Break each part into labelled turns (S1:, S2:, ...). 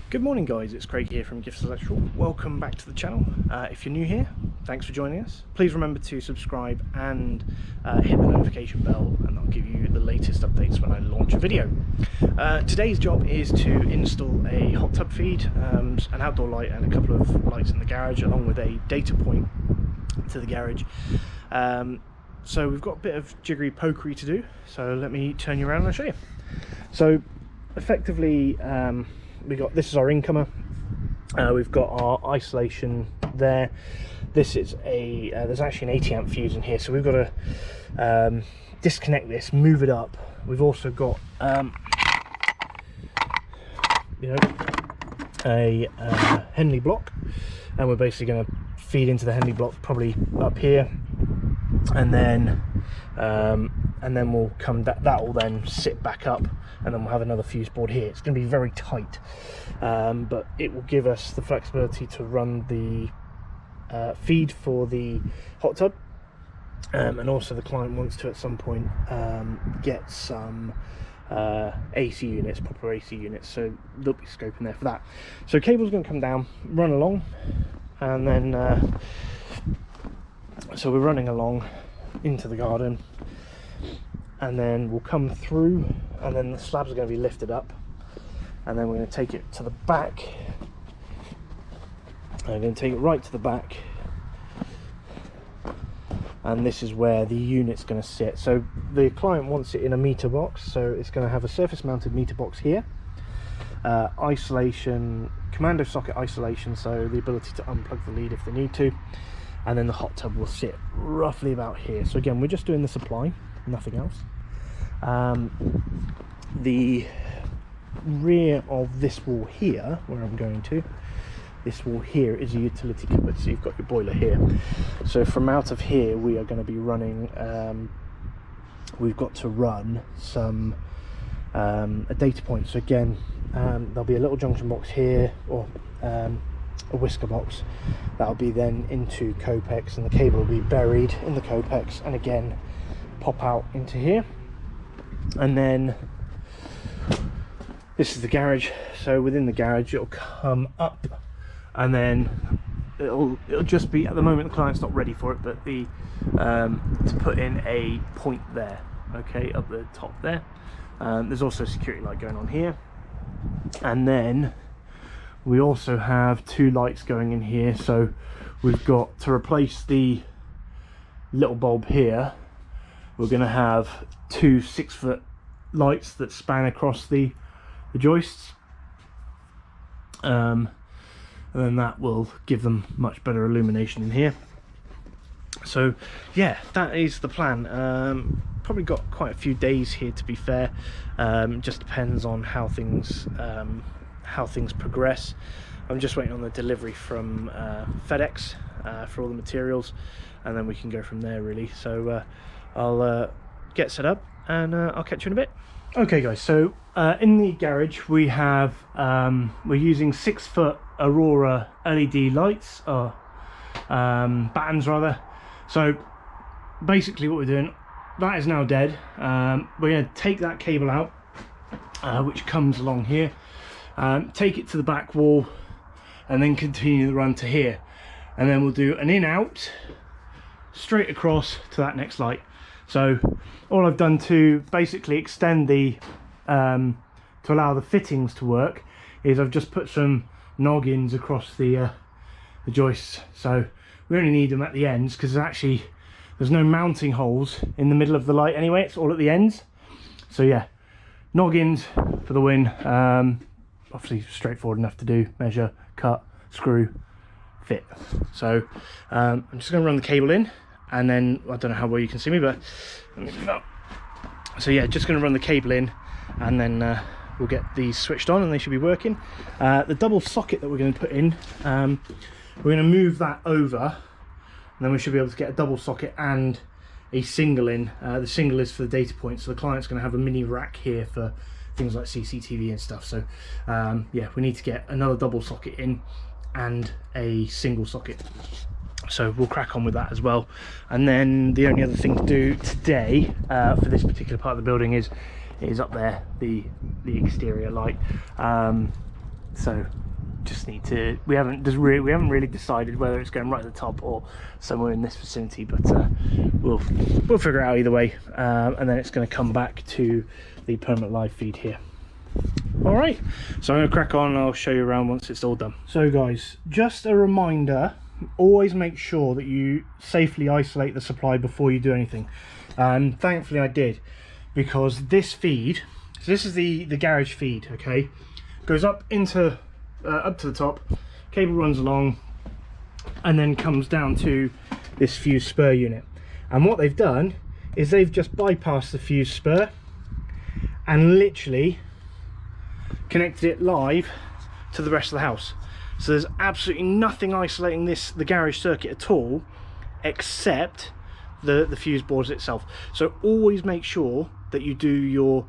S1: Good morning guys, it's Craig here from Gifts Electrical. Welcome back to the channel. If you're new here, thanks for joining us. Please remember to subscribe and hit the notification bell, and I'll give you the latest updates when I launch a video. Today's job is to install a hot tub feed, an outdoor light and a couple of lights in the garage, along with a data point to the garage. So we've got a bit of jiggery pokery to do, so let me turn you around and I'll show you. So effectively, this is our incomer. We've got our isolation there. This is a there's actually an 80 amp fuse in here, so we've got to disconnect this, move it up. We've also got a Henley block, and we're basically going to feed into the Henley block probably up here, and then we'll come that will then sit back up, and then we'll have another fuse board here. It's going to be very tight, but it will give us the flexibility to run the feed for the hot tub, and also the client wants to at some point get some AC units, proper AC units, so there'll be scope in there for that. So cable's going to come down, run along, and then so we're running along into the garden, and then we'll come through, and then the slabs are going to be lifted up, and then we're going to take it to the back. I'm going to take it right to the back, and this is where the unit's going to sit. So the client wants it in a meter box, so it's going to have a surface mounted meter box here, isolation, commando socket isolation, so the ability to unplug the lead if they need to, and then the hot tub will sit roughly about here. So again, we're just doing the supply, nothing else. The rear of this wall here, where I'm going to, this wall here is a utility cupboard, so you've got your boiler here. So from out of here we are going to be running, we've got to run some a data point. So again, there'll be a little junction box here, or a whisker box that'll be then into Copex, and the cable will be buried in the Copex and again pop out into here. And then this is the garage, so within the garage it'll come up, and then it'll just be, at the moment the client's not ready for it, but the to put in a point there, okay, up the top there. There's also a security light going on here, and then we also have two lights going in here. So we've got to replace the little bulb here, we're going to have two 6-foot lights that span across the joists, and then that will give them much better illumination in here. So yeah, that is the plan. Probably got quite a few days here, to be fair. Just depends on how things progress. I'm just waiting on the delivery from FedEx for all the materials, and then we can go from there really. So I'll get set up, and I'll catch you in a bit. Okay guys, so in the garage we have we're using 6-foot Aurora LED lights, or battens rather. So basically what we're doing, that is now dead. We're going to take that cable out, which comes along here, take it to the back wall, and then continue the run to here, and then we'll do an in-out straight across to that next light. So all I've done to basically extend the to allow the fittings to work is I've just put some noggins across the joists. So we only need them at the ends, because there's no mounting holes in the middle of the light anyway, it's all at the ends. So yeah, noggins for the win. Obviously straightforward enough to do: measure, cut, screw, fit. So I'm just going to run the cable in, and then I don't know how well you can see me, but let me move up. So yeah, just going to run the cable in, and then we'll get these switched on and they should be working. The double socket that we're going to put in, we're going to move that over, and then we should be able to get a double socket and a single in. The single is for the data point, so the client's going to have a mini rack here for things like CCTV and stuff. So yeah, we need to get another double socket in and a single socket, so we'll crack on with that as well. And then the only other thing to do today for this particular part of the building is up there, the exterior light. So just need to, we haven't really decided whether it's going right at the top or somewhere in this vicinity, but we'll figure it out either way, and then it's going to come back to the permanent live feed here. All right, so I'm going to crack on and I'll show you around once it's all done. So guys, just a reminder, always make sure that you safely isolate the supply before you do anything. And thankfully I did, because this feed, so this is the garage feed, okay, goes up into up to the top, cable runs along, and then comes down to this fuse spur unit. And what they've done is they've just bypassed the fuse spur and literally connected it live to the rest of the house. So there's absolutely nothing isolating the garage circuit at all, except the fuse boards itself. So always make sure that you do your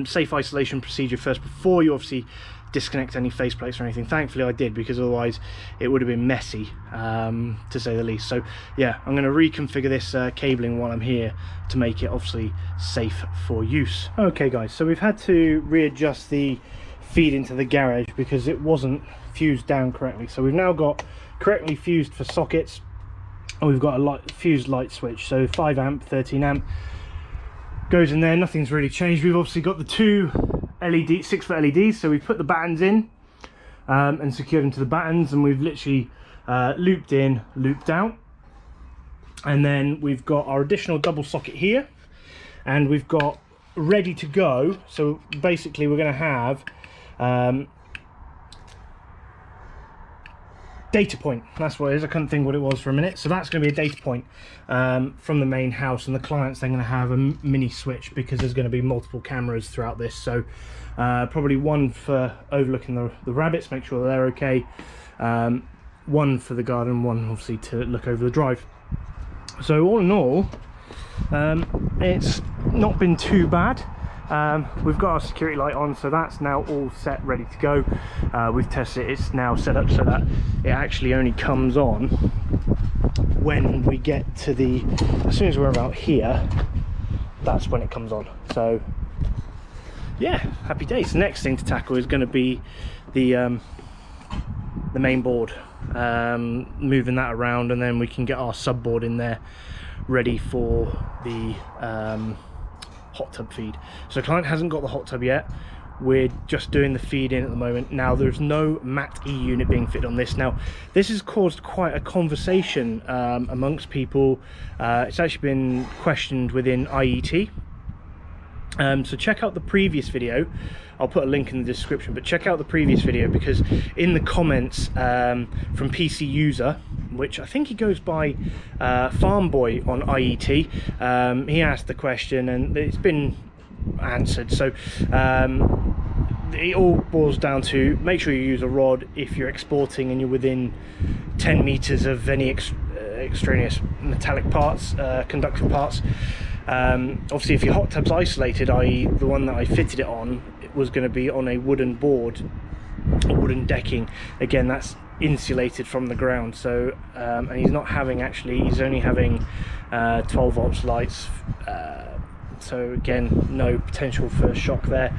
S1: safe isolation procedure first before you obviously disconnect any faceplates or anything. Thankfully I did, because otherwise it would have been messy, to say the least. So yeah, I'm going to reconfigure this cabling while I'm here to make it obviously safe for use. Okay guys, so we've had to readjust the feed into the garage because it wasn't fused down correctly. So we've now got correctly fused for sockets, and we've got a fused light switch. So 5 amp, 13 amp goes in there. Nothing's really changed. We've obviously got the two 6-foot LEDs, so we've put the battens in and secured them to the battens, and we've literally looped in, looped out, and then we've got our additional double socket here, and we've got ready to go. So basically we're going to have data point, that's what it is. I couldn't think what it was for a minute. So that's going to be a data point from the main house, and the client's then going to have a mini switch, because there's going to be multiple cameras throughout this. So probably one for overlooking the rabbits, make sure they're okay, one for the garden, one obviously to look over the drive. So all in all, it's not been too bad. We've got our security light on, so that's now all set, ready to go. We've tested it, it's now set up so that it actually only comes on when we get to as soon as we're about here, that's when it comes on. So yeah, happy days. The next thing to tackle is going to be the main board, moving that around, and then we can get our sub board in there ready for the hot tub feed. So the client hasn't got the hot tub yet, we're just doing the feed in at the moment. Now there's no Matt.e unit being fitted on this. Now this has caused quite a conversation amongst people. It's actually been questioned within IET. So check out the previous video, I'll put a link in the description, but check out the previous video, because in the comments from PC User, which I think he goes by Farm Boy on IET, he asked the question and it's been answered. So it all boils down to make sure you use a rod if you're exporting and you're within 10 meters of any extraneous metallic parts, conductive parts. Obviously if your hot tub's isolated, i.e. the one that I fitted it on, it was going to be on a wooden board, a wooden decking. Again, that's insulated from the ground. So and he's not having, actually he's only having 12 volts lights, so again no potential for shock there.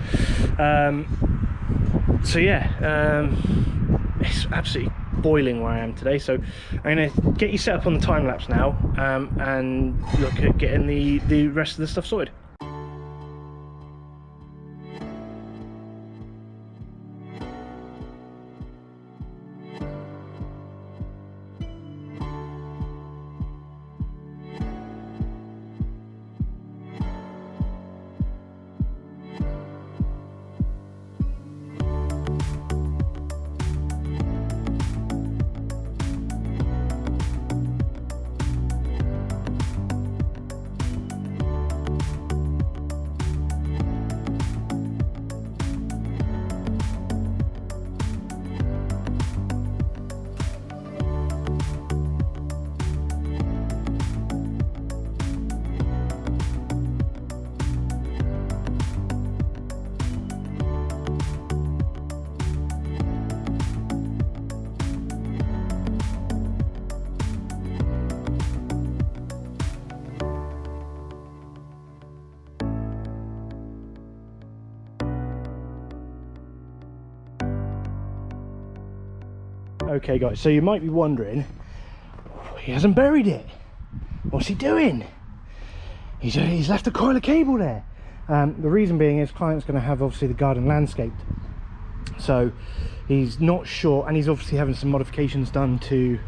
S1: So yeah, it's absolutely boiling where I am today, so I'm going to get you set up on the time lapse now, and look at getting the rest of the stuff sorted. Okay guys, so you might be wondering, he hasn't buried it. What's he doing? He's left a coil of cable there. The reason being is client's going to have obviously the garden landscaped, so he's not sure, and he's obviously having some modifications done to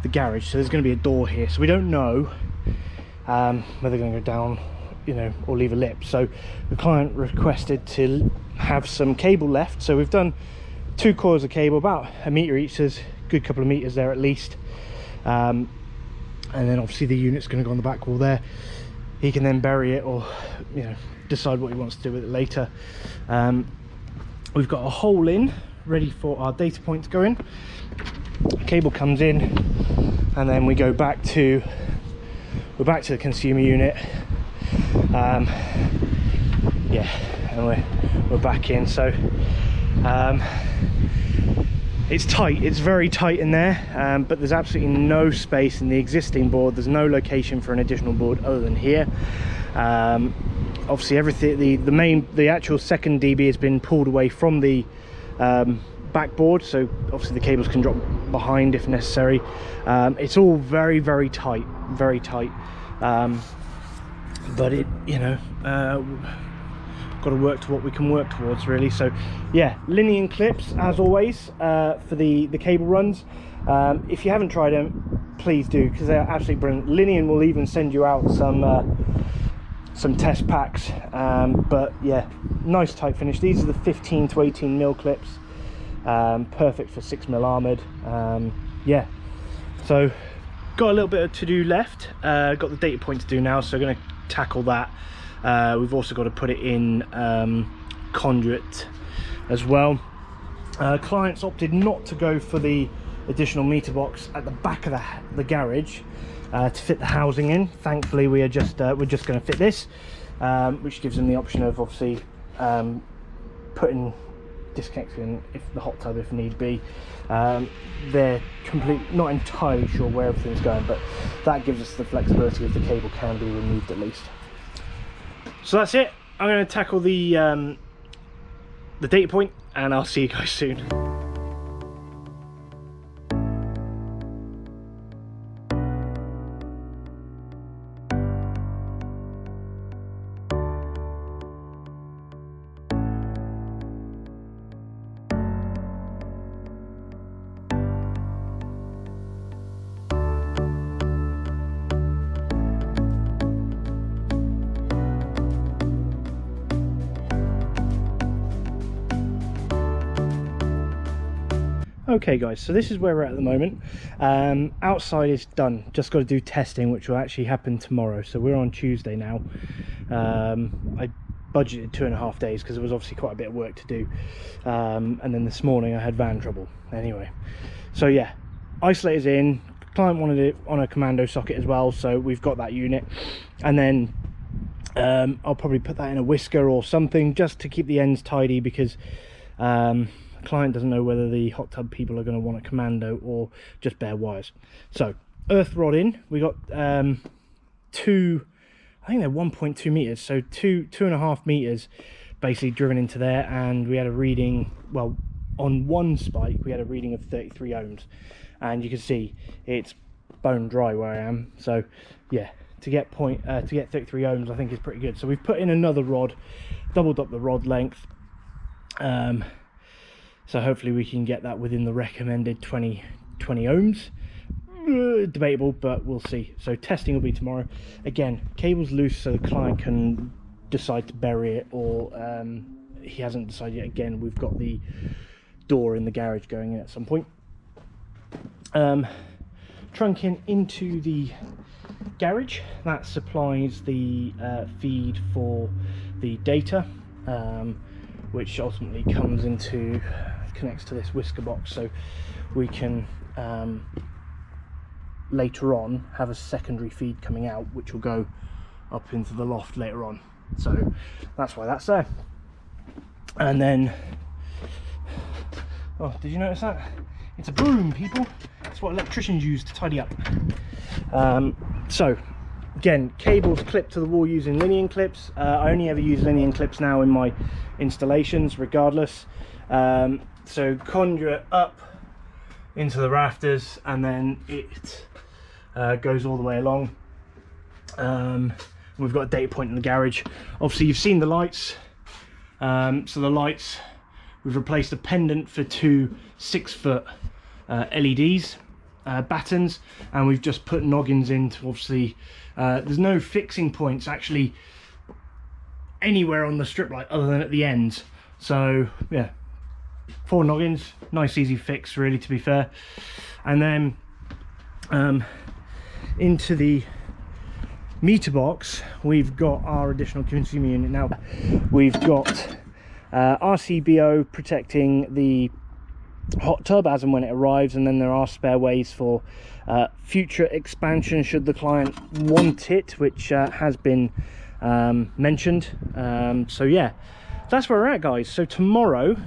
S1: the garage, so there's going to be a door here, so we don't know whether they're going to go down, you know, or leave a lip. So the client requested to have some cable left, so we've done 2 coils of cable, about a metre each. There's a good couple of meters there at least, and then obviously the unit's going to go on the back wall there. He can then bury it, or, you know, decide what he wants to do with it later. We've got a hole in ready for our data point to go in. Cable comes in, and then we go back to the consumer unit. Yeah, and we're back in. So it's tight, it's very tight in there, but there's absolutely no space in the existing board. There's no location for an additional board other than here. Obviously everything, the actual second DB has been pulled away from the backboard, so obviously the cables can drop behind if necessary. It's all very tight, but it, you know, got to work to what we can work towards, really. So yeah, Linian clips as always for the cable runs. If you haven't tried them, please do, because they're absolutely brilliant. Linian will even send you out some test packs, but yeah, nice tight finish. These are the 15 to 18 mil clips, perfect for 6mm armored. Yeah, so got a little bit of to do left. Got the data point to do now, so we're going to tackle that. We've also got to put it in conduit as well. Clients opted not to go for the additional meter box at the back of the garage to fit the housing in. Thankfully we're just going to fit this, which gives them the option of obviously putting disconnecting if the hot tub if need be. They're not entirely sure where everything's going, but that gives us the flexibility if the cable can be removed at least. So that's it. I'm going to tackle the data point, and I'll see you guys soon. Okay guys, so this is where we're at the moment. Outside is done, just got to do testing, which will actually happen tomorrow. So we're on Tuesday now. I budgeted 2.5 days because there was obviously quite a bit of work to do, and then this morning I had van trouble anyway. So yeah, isolators in. Client wanted it on a commando socket as well, so we've got that unit, and then I'll probably put that in a whisker or something just to keep the ends tidy, because client doesn't know whether the hot tub people are going to want a commando or just bare wires. So earth rod in, we got two, I think they're 1.2 meters, so 2.5 meters basically driven into there, and we had a reading, well, on one spike we had a reading of 33 ohms, and you can see it's bone dry where I am. So yeah, to get 33 ohms I think is pretty good. So we've put in another rod, doubled up the rod length, so hopefully we can get that within the recommended 20 ohms. Debatable, but we'll see. So testing will be tomorrow. Again, cable's loose, so the client can decide to bury it, or he hasn't decided yet. Again, we've got the door in the garage going in at some point. Trunking into the garage, that supplies the feed for the data, which ultimately connects to this whisker box, so we can later on have a secondary feed coming out, which will go up into the loft later on. So that's why that's there. And then, oh, did you notice that? It's a broom, people. It's what electricians use to tidy up. So again, cables clipped to the wall using Linian clips. I only ever use Linian clips now in my installations regardless. So conduit up into the rafters, and then it goes all the way along. We've got a data point in the garage. Obviously you've seen the lights. So the lights, we've replaced a pendant for 2 6-foot LEDs, battens, and we've just put noggins into, obviously there's no fixing points actually anywhere on the strip light other than at the ends. So yeah, 4 noggins, nice easy fix really, to be fair. And then into the meter box we've got our additional consumer unit. Now we've got RCBO protecting the hot tub as and when it arrives, and then there are spare ways for future expansion should the client want it, which has been mentioned. So yeah, that's where we're at, guys. So tomorrow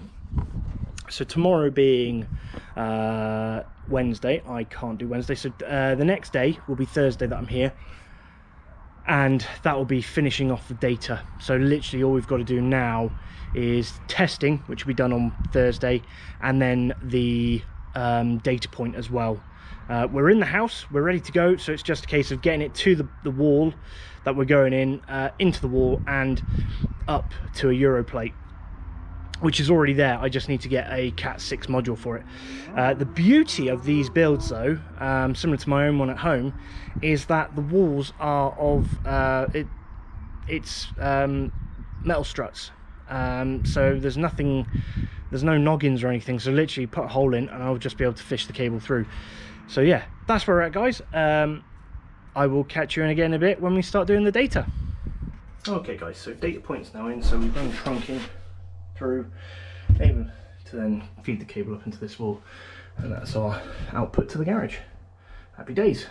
S1: being Wednesday, I can't do Wednesday, so the next day will be Thursday that I'm here, and that will be finishing off the data. So literally all we've got to do now is testing, which will be done on Thursday, and then the data point as well. We're in the house, we're ready to go, so it's just a case of getting it to the wall that we're going in, into the wall and up to a Euro plate, which is already there. I just need to get a Cat 6 module for it. The beauty of these builds though, similar to my own one at home, is that the walls are of metal struts. So there's no noggins or anything, so literally put a hole in and I'll just be able to fish the cable through. So yeah, that's where we're at, guys. I will catch you in again a bit when we start doing the data. Okay guys, so data point's now in, so we've run trunking through, able to then feed the cable up into this wall, and that's our output to the garage. Happy days.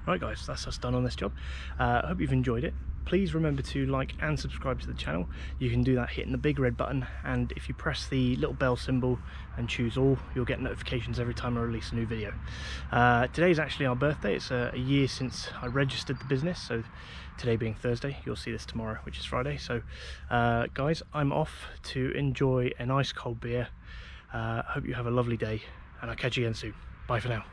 S1: Right guys, that's us done on this job. I hope you've enjoyed it. Please remember to like and subscribe to the channel. You can do that hitting the big red button, and if you press the little bell symbol and choose all, you'll get notifications every time I release a new video. Today is actually our birthday. It's a year since I registered the business, so today being Thursday, you'll see this tomorrow, which is Friday. So guys, I'm off to enjoy a nice cold beer. Hope you have a lovely day, and I'll catch you again soon. Bye for now.